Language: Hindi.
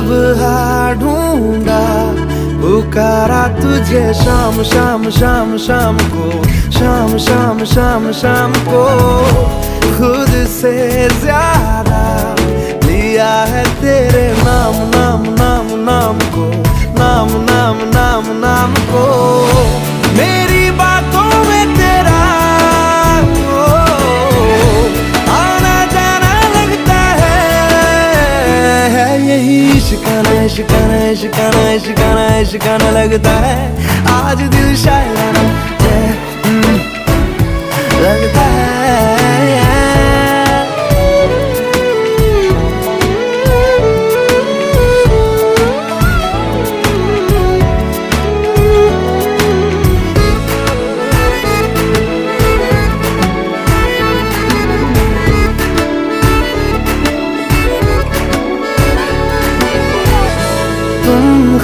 सुबह ढूंढा पुकारा तुझे शाम शाम शाम शाम को, शाम शाम शाम शाम को। खुद से ज्यादा लिया है तेरे नाम नाम नाम नाम को, नाम नाम नाम नाम को। मेरी बातों में तेरा आना जाना लगता है यही शिकाना शिकाना शिकाना शिकाना शिकाना लगता है। आज दिल शायराना लगता है। तुम